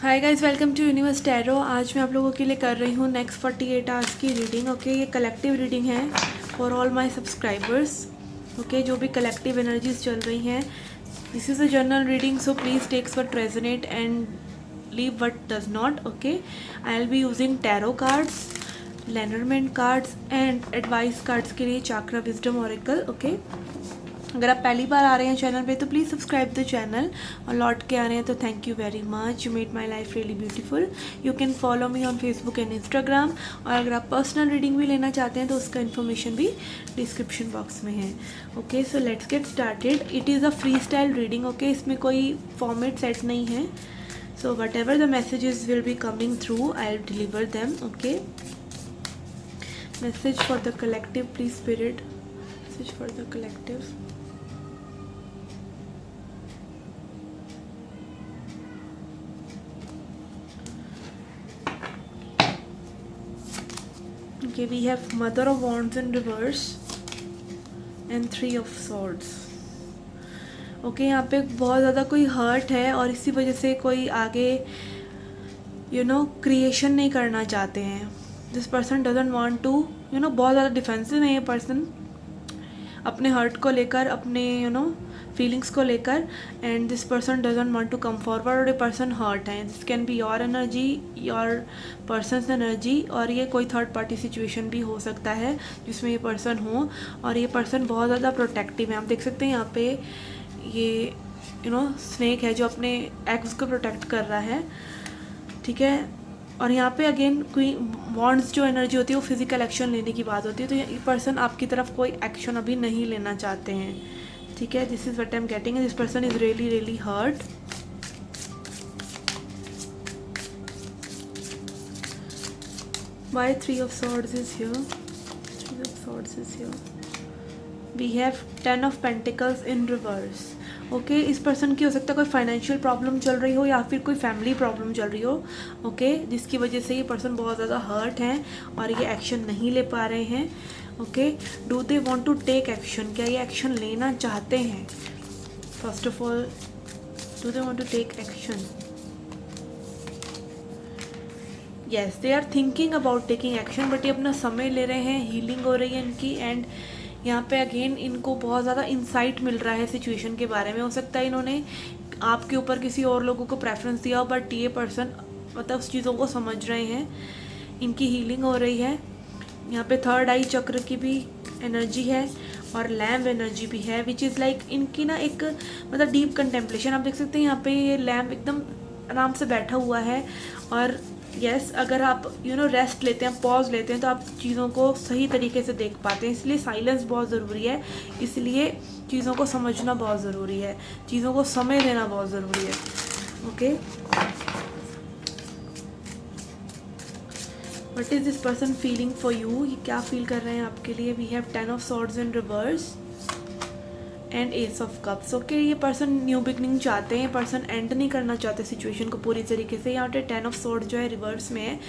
Hi guys, welcome to universe tarot. आज मैं आप लोगों के लिए कर रही हूँ नेक्स्ट 48 आवर्स की रीडिंग। ओके, ये कलेक्टिव रीडिंग है for all my subscribers. Okay, जो भी कलेक्टिव एनर्जीज चल रही हैं, this is a general reading, so please takes what resonate and leave what does not. Okay, I will be using tarot cards, Lenormand cards and advice cards के लिए chakra wisdom oracle. Okay, अगर आप पहली बार आ रहे हैं चैनल पे तो please subscribe the channel, और लौट के आ रहे हैं तो thank you very much, you made my life really beautiful. You can follow me on Facebook and Instagram, और अगर आप पर्सनल रीडिंग भी लेना चाहते हैं तो उसका इन्फॉर्मेशन भी डिस्क्रिप्शन बॉक्स में है। Okay, so let's get started. It is a free style reading. Okay, इसमें कोई फॉर्मेट सेट नहीं है, so what ever the messages will be coming through I will deliver them. Okay, message for the collective please spirit, message for the collective. Okay, we have Mother of Wands in reverse and Three of Swords. Okay, यहाँ पे बहुत ज़्यादा कोई hurt है और इसी वजह से कोई आगे क्रिएशन नहीं करना चाहते हैं। This person doesn't want to बहुत ज़्यादा डिफेंसिव है ये पर्सन अपने हर्ट को लेकर, अपने फीलिंग्स को लेकर, and this person doesn't want to come forward. और ये पर्सन हर्ट है। This can be your energy, your person's energy, और ये कोई थर्ड पार्टी सिचुएशन भी हो सकता है जिसमें ये पर्सन हो, और ये पर्सन बहुत ज़्यादा प्रोटेक्टिव है। आप देख सकते हैं यहाँ पे ये स्नेक है जो अपने एग्स को प्रोटेक्ट कर रहा है, ठीक है। और यहाँ पे अगेन कोई वॉन्ड्स जो एनर्जी होती है वो फिजिकल एक्शन लेने की बात होती है, तो ये पर्सन आपकी तरफ कोई एक्शन अभी नहीं लेना चाहते हैं, ठीक है। This is what I am getting, this person is really really hurt. Why Three of Swords is here? Three of Swords is here. We have Ten of Pentacles in reverse. Okay, इस person की हो सकता है कोई financial problem चल रही हो या फिर कोई फैमिली प्रॉब्लम चल रही हो, ओके, जिसकी वजह से ये पर्सन बहुत ज़्यादा हर्ट हैं और ये एक्शन नहीं ले पा रहे हैं। Okay, do they want to take action? क्या ये एक्शन लेना चाहते हैं? First of all, do they want to take action? Yes, they are thinking about taking action, but ये अपना समय ले रहे हैं, हीलिंग हो रही है इनकी, एंड यहाँ पे अगेन इनको बहुत ज़्यादा इंसाइट मिल रहा है सिचुएशन के बारे में। हो सकता है इन्होंने आपके ऊपर किसी और लोगों को प्रेफरेंस दिया हो, बट ये पर्सन उस चीज़ों को समझ रहे हैं, इनकी हीलिंग हो रही है। यहाँ पे थर्ड आई चक्र की भी एनर्जी है और लैम्प एनर्जी भी है, विच इज़ लाइक इनकी एक डीप कंटेम्पलेशन। आप देख सकते हैं यहाँ पे ये लैम्प एकदम आराम से बैठा हुआ है, और यस, अगर आप रेस्ट लेते हैं, पॉज लेते हैं, तो आप चीज़ों को सही तरीके से देख पाते हैं। इसलिए साइलेंस बहुत ज़रूरी है, इसलिए चीज़ों को समझना बहुत ज़रूरी है, चीज़ों को समय देना बहुत ज़रूरी है। Okay, what is this person feeling for you? ये क्या फील कर रहे हैं आपके लिए? We have ten of swords in reverse and ace of cups. Okay, ये पर्सन न्यू बिगनिंग चाहते हैं, ये पर्सन एंड नहीं करना चाहते सिचुएशन को पूरी तरीके से। यहाँ पे टेन ऑफ सोर्ड जो है रिवर्स में है,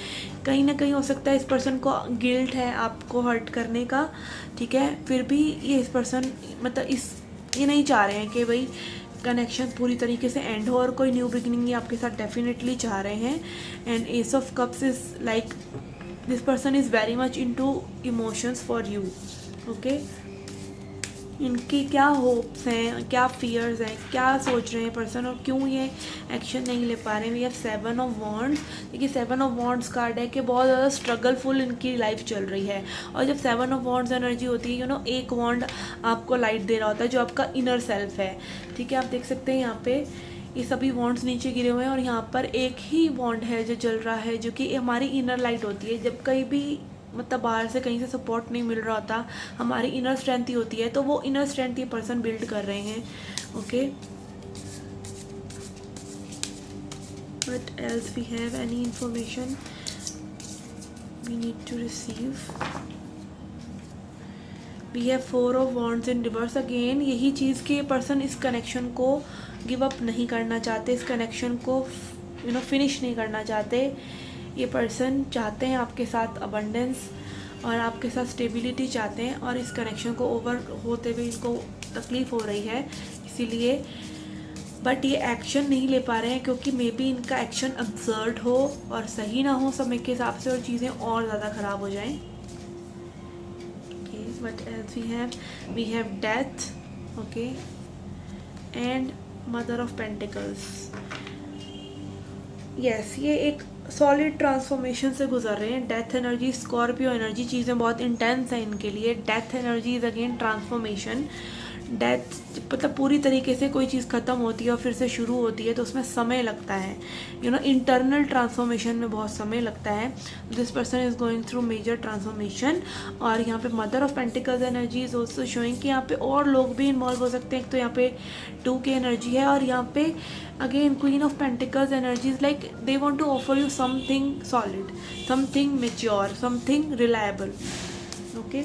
कहीं ना कहीं हो सकता है इस पर्सन को गिल्ट है आपको हर्ट करने का, ठीक है। फिर भी ये इस पर्सन ये नहीं चाह रहे हैं कि भाई कनेक्शन पूरी तरीके से एंड हो, और कोई न्यू बिगनिंग ये आपके साथ डेफिनेटली चाह रहे हैं। And ace of cups is like this person is very much into emotions for you. Okay, इनकी क्या होप्स हैं, क्या फियर्स हैं, क्या सोच रहे हैं पर्सन, और क्यों ये एक्शन नहीं ले पा रहे हैं। We have seven of wands. देखिए, सेवन ऑफ वॉन्ड्स कार्ड है कि बहुत ज़्यादा स्ट्रगलफुल इनकी लाइफ चल रही है, और जब सेवन ऑफ वॉन्ड्स एनर्जी होती है, एक वॉन्ड आपको लाइट दे रहा होता है जो आपका इनर सेल्फ है, ठीक है। आप देख सकते हैं यहाँ पे ये सभी वॉन्ड्स नीचे गिरे हुए हैं, और यहाँ पर एक ही वॉन्ड है जो जल रहा है, जो कि हमारी इनर लाइट होती है। जब कहीं भी बाहर से कहीं से सपोर्ट नहीं मिल रहा होता, हमारी इनर स्ट्रेंथ ही होती है, तो वो इनर स्ट्रेंथ ये पर्सन बिल्ड कर रहे हैं। Okay, what else we have? Any information we need to receive? We have four of wands in reverse. Again यही चीज़ कि ये पर्सन इस कनेक्शन को गिव अप नहीं करना चाहते, इस कनेक्शन को फिनिश नहीं करना चाहते। ये पर्सन चाहते हैं आपके साथ अबंडेंस और आपके साथ स्टेबिलिटी चाहते हैं, और इस कनेक्शन को ओवर होते हुए इनको तकलीफ़ हो रही है, इसीलिए बट ये एक्शन नहीं ले पा रहे हैं क्योंकि मे बी इनका एक्शन अब्सर्ड हो और सही ना हो समय के हिसाब से और चीज़ें और ज़्यादा ख़राब हो जाएं. Okay, but as we have death. Okay, and mother of pentacles. Yes, ये एक सॉलिड ट्रांसफॉर्मेशन से गुजर रहे हैं. डेथ एनर्जी, स्कॉर्पियो एनर्जी, चीज़ें बहुत इंटेंस हैं इनके लिए. Death energy is again transformation. Death मतलब पूरी तरीके से कोई चीज़ ख़त्म होती है और फिर से शुरू होती है तो उसमें समय लगता है. इंटरनल ट्रांसफॉर्मेशन में बहुत समय लगता है. This person is going through major transformation. और यहाँ पे mother of pentacles energy is also showing कि यहाँ पे और लोग भी इन्वॉल्व हो सकते हैं. तो यहाँ पे 2 की एनर्जी है. और यहाँ पे again queen of pentacles energy is like they want to offer you something solid, something mature, something reliable. Okay,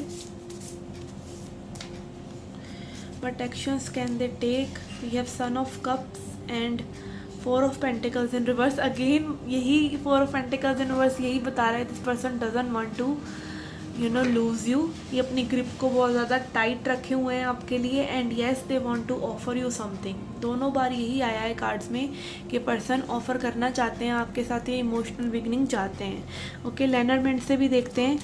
what actions can they take? We have Son of Cups and 4 of Pentacles in reverse. Again यही 4 of Pentacles in reverse यही बता रहा है this person doesn't want to lose you. ये अपनी grip को बहुत ज़्यादा टाइट रखे हुए हैं आपके लिए. And yes they want to offer you something. दोनों बार यही आया है कार्ड्स में कि पर्सन ऑफर करना चाहते हैं आपके साथ, ये इमोशनल बिगनिंग चाहते हैं. ओके, लेनरमेंट से भी देखते हैं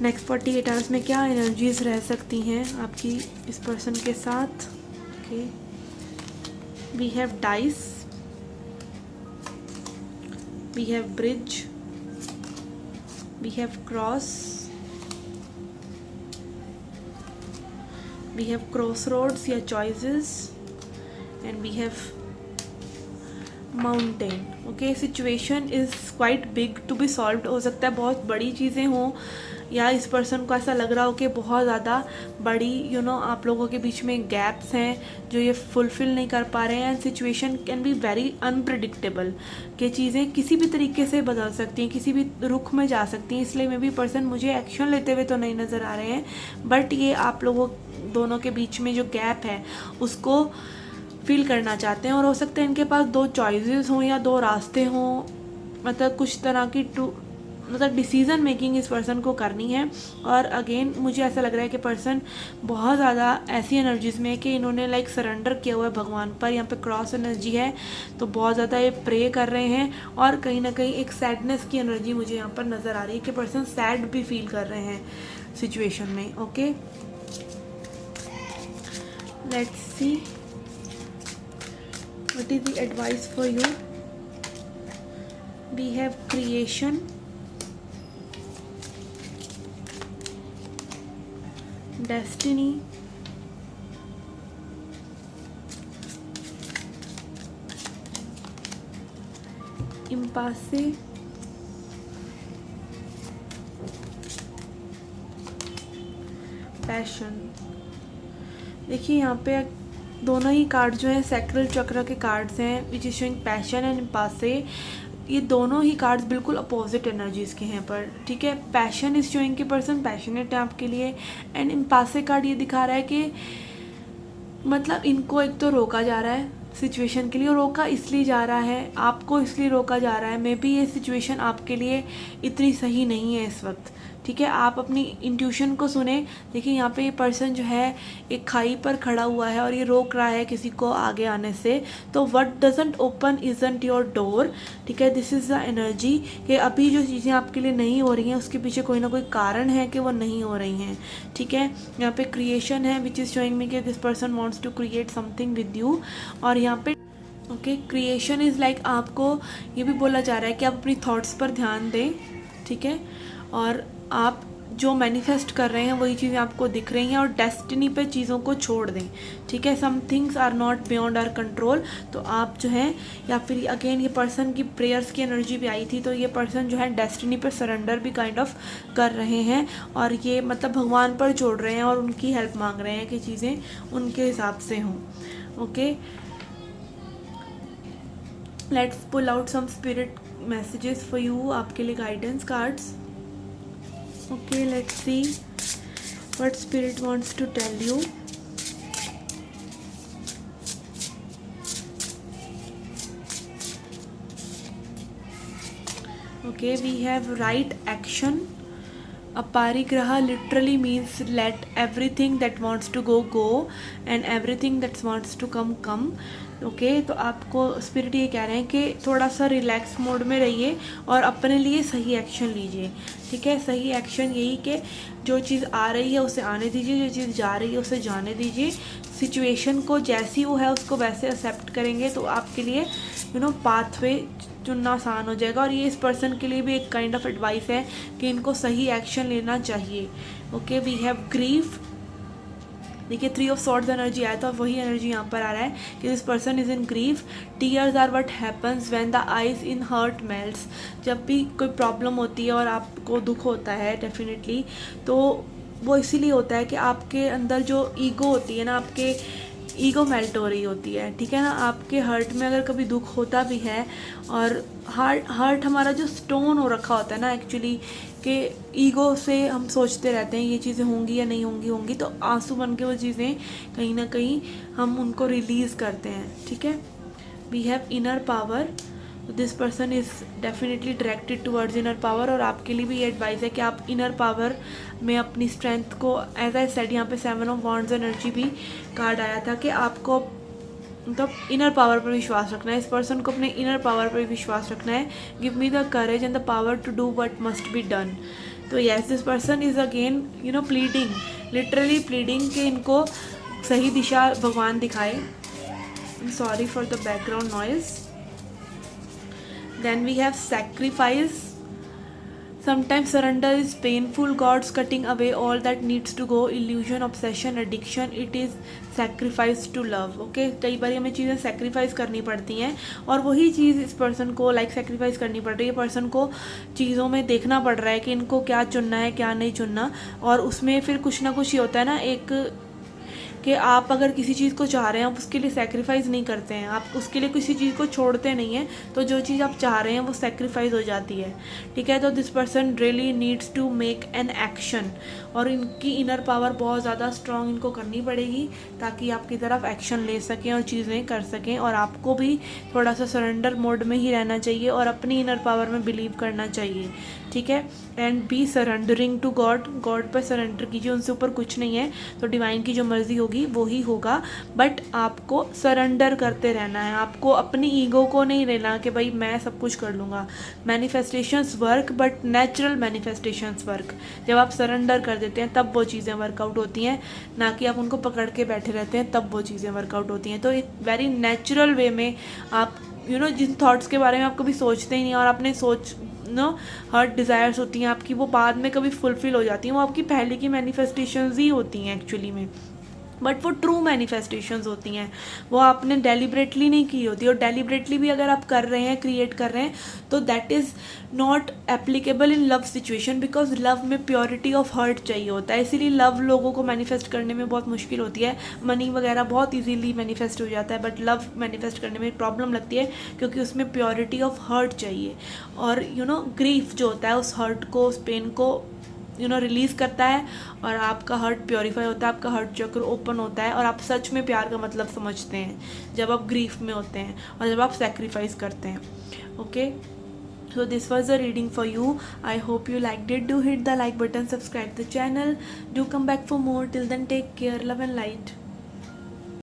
नेक्स्ट 48 आवर्स में क्या एनर्जीज रह सकती हैं आपकी इस पर्सन के साथ. Okay, we have dice, we have bridge, we have cross, we have cross roads या choices, and we have mountain. Okay, situation is quite big to be solved. हो सकता है बहुत बड़ी चीज़ें हों या इस पर्सन को ऐसा लग रहा हो कि बहुत ज़्यादा बड़ी आप लोगों के बीच में गैप्स हैं जो ये फुलफ़िल नहीं कर पा रहे हैं. Situation can be very unpredictable कि चीज़ें किसी भी तरीके से बदल सकती हैं, किसी भी रुख में जा सकती हैं. इसलिए मे बी पर्सन मुझे एक्शन लेते हुए तो नहीं नज़र आ रहे हैं, बट ये आप लोगों दोनों के बीच में जो गैप है उसको फील करना चाहते हैं. और हो सकता है इनके पास 2 चॉइसेस हों या 2 रास्ते हों. मतलब कुछ तरह की डिसीज़न मेकिंग इस पर्सन को करनी है. और अगेन मुझे ऐसा लग रहा है कि पर्सन बहुत ज़्यादा ऐसी एनर्जीज़ में है कि इन्होंने लाइक सरेंडर किया हुआ है भगवान पर. यहाँ पे क्रॉस एनर्जी है तो बहुत ज़्यादा ये प्रे कर रहे हैं. और कहीं ना कहीं एक सैडनेस की एनर्जी मुझे यहाँ पर नज़र आ रही है कि पर्सन सैड भी फील कर रहे हैं सिचुएशन में. Okay, let's see what is the advice for you. We have creation, destiny, impasse, passion. देखिए यहाँ पे दोनों ही कार्ड जो हैं सैक्रल चक्र के कार्ड्स हैं which is showing passion and impasse. ये दोनों ही कार्ड्स बिल्कुल अपोजिट एनर्जीज़ के हैं पर. ठीक है, पैशन इज शोइंग कि पर्सन पैशनेट है आपके लिए. एंड इम्पासे कार्ड ये दिखा रहा है कि मतलब इनको एक तो रोका जा रहा है सिचुएशन के लिए. और रोका इसलिए जा रहा है, आपको इसलिए रोका जा रहा है मे बी ये सिचुएशन आपके लिए इतनी सही नहीं है इस वक्त. ठीक है, आप अपनी इंट्यूशन को सुने. देखिए यहाँ पे ये पर्सन जो है एक खाई पर खड़ा हुआ है और ये रोक रहा है किसी को आगे आने से. तो what doesn't open isn't your door. ठीक है, दिस इज़ द एनर्जी कि अभी जो चीज़ें आपके लिए नहीं हो रही हैं उसके पीछे कोई ना कोई कारण है कि वो नहीं हो रही हैं. ठीक है, यहाँ पे क्रिएशन है विच इज़ शोइंग मी कि this person wants to create something with you. और यहाँ पे ओके, क्रिएशन इज़ लाइक आपको ये भी बोला जा रहा है कि आप अपनी थॉट्स पर ध्यान दें. ठीक है, और आप जो मैनिफेस्ट कर रहे हैं वही चीज़ें आपको दिख रही हैं. और डेस्टिनी पे चीज़ों को छोड़ दें. ठीक है, some things are not beyond our control. तो आप जो है या फिर अगेन ये पर्सन की प्रेयर्स की एनर्जी भी आई थी तो ये पर्सन जो है डेस्टिनी पे सरेंडर भी काइंड ऑफ कर रहे हैं. और ये मतलब भगवान पर छोड़ रहे हैं और उनकी हेल्प मांग रहे हैं कि चीज़ें उनके हिसाब से हों. Okay, let's pull out some spirit messages for you. आपके लिए guidance cards. Okay, let's see what spirit wants to tell you. Okay, we have right action, Aparigraha literally means let everything that wants to go go and everything that wants to come. Okay तो आपको spirit ये कह रहे हैं कि थोड़ा सा relax mode में रहिए और अपने लिए सही एक्शन लीजिए, ठीक है। सही एक्शन यही कि जो चीज़ आ रही है उसे आने दीजिए, जो चीज़ जा रही है उसे जाने दीजिए। सिचुएशन को जैसी वो है उसको वैसे एक्सेप्ट करेंगे तो आपके लिए पाथवे चुनना आसान हो जाएगा। और ये इस पर्सन के लिए भी एक काइंड ऑफ एडवाइस है कि इनको सही एक्शन लेना चाहिए। Okay, we have grief. देखिए 3 ऑफ सॉर्ड्स एनर्जी आया था, वही एनर्जी यहाँ पर आ रहा है कि this person is in grief. Tears are what happens when the ice in heart melts. जब भी कोई प्रॉब्लम होती है और आपको दुख होता है डेफिनेटली, तो वो इसीलिए होता है कि आपके अंदर जो ईगो होती है ना, आपके ईगो मेल्ट हो रही होती है, ठीक है ना। आपके हर्ट में अगर कभी दुख होता भी है और हर्ट हमारा जो स्टोन हो रखा होता है ना एक्चुअली, कि ईगो से हम सोचते रहते हैं ये चीज़ें होंगी या नहीं होंगी, तो आंसू बन के वो चीज़ें कहीं ना कहीं हम उनको रिलीज़ करते हैं, ठीक है। We have inner power. This person is definitely directed towards inner power. और आपके लिए भी ये एडवाइस है कि आप इनर पावर में अपनी स्ट्रेंथ को, एज आई सेड, यहाँ पे 7 ऑफ वॉन्ड्स एनर्जी भी कार्ड आया था कि आपको मतलब इनर पावर पर विश्वास रखना है। इस पर्सन को अपने इनर पावर पर विश्वास रखना है। Give me the courage and the power to do what must be done. तो yes, this person is again pleading, literally pleading कि इनको सही दिशा भगवान दिखाए। Sorry for the background noise. Then we have sacrifice. Sometimes surrender is painful. God's cutting away all that needs to go. Illusion, obsession, addiction. It is sacrifice to love. Okay, कई बार हमें चीज़ें sacrifice करनी पड़ती हैं और वही चीज़ इस person को सेक्रीफाइस करनी पड़ रही है। पर्सन को चीज़ों में देखना पड़ रहा है कि इनको क्या चुनना है क्या नहीं चुनना, और उसमें फिर कुछ ना कुछ ही होता है ना, एक कि आप अगर किसी चीज़ को चाह रहे हैं आप उसके लिए सेक्रीफाइस नहीं करते हैं, आप उसके लिए किसी चीज़ को छोड़ते नहीं हैं, तो जो चीज़ आप चाह रहे हैं वो सेक्रीफाइस हो जाती है, ठीक है। तो this person really needs to make an action, और इनकी इनर पावर बहुत ज़्यादा स्ट्रॉन्ग इनको करनी पड़ेगी ताकि आपकी तरफ एक्शन ले सकें और चीज़ें कर सकें। और आपको भी थोड़ा सा सरेंडर मोड में ही रहना चाहिए और अपनी इनर पावर में बिलीव करना चाहिए, ठीक है। And be surrendering to God. God पर सरेंडर कीजिए, उनसे ऊपर कुछ नहीं है, तो डिवाइन की जो मर्जी होगी वो ही होगा, बट आपको सरेंडर करते रहना है। आपको अपनी ईगो को नहीं लेना कि भाई मैं सब कुछ कर लूँगा। Manifestations work, but natural manifestations work. जब आप सरेंडर कर देते हैं तब वो चीज़ें वर्कआउट होती हैं, ना कि आप उनको पकड़ के बैठे रहते हैं तब वो चीज़ें वर्कआउट होती हैं। तो एक वेरी नेचुरल वे में आप जिन थॉट्स के बारे में आप कभी सोचते ही नहीं और आपने हर्ट डिज़ायर्स होती हैं आपकी, वो बाद में कभी फुलफिल हो जाती हैं, वो आपकी पहले की मैनिफेस्टेशंस ही होती हैं एक्चुअली में, बट वो ट्रू मैनिफेस्टेशंस होती हैं, वो आपने डेलिबरेटली नहीं की होती। और डेलिबरेटली भी अगर आप कर रहे हैं, क्रिएट कर रहे हैं, तो that is not applicable in love situation, because love में प्योरिटी ऑफ हर्ट चाहिए होता है, इसीलिए लव लोगों को मैनिफेस्ट करने में बहुत मुश्किल होती है। मनी वगैरह बहुत इजीली मैनिफेस्ट हो जाता है, बट लव मैनिफेस्ट करने में प्रॉब्लम लगती है क्योंकि उसमें प्योरिटी ऑफ हर्ट चाहिए। और ग्रीफ जो होता है उस हर्ट को, उस पेन को रिलीज़ करता है और आपका हर्ट प्योरीफाई होता है, आपका हर्ट चक्र ओपन होता है और आप सच में प्यार का मतलब समझते हैं जब आप ग्रीफ में होते हैं और जब आप सेक्रीफाइस करते हैं। Okay, so this was the reading for you. I hope you liked it. Do hit the like button, subscribe the channel, do come back for more. Till then, take care, love and light.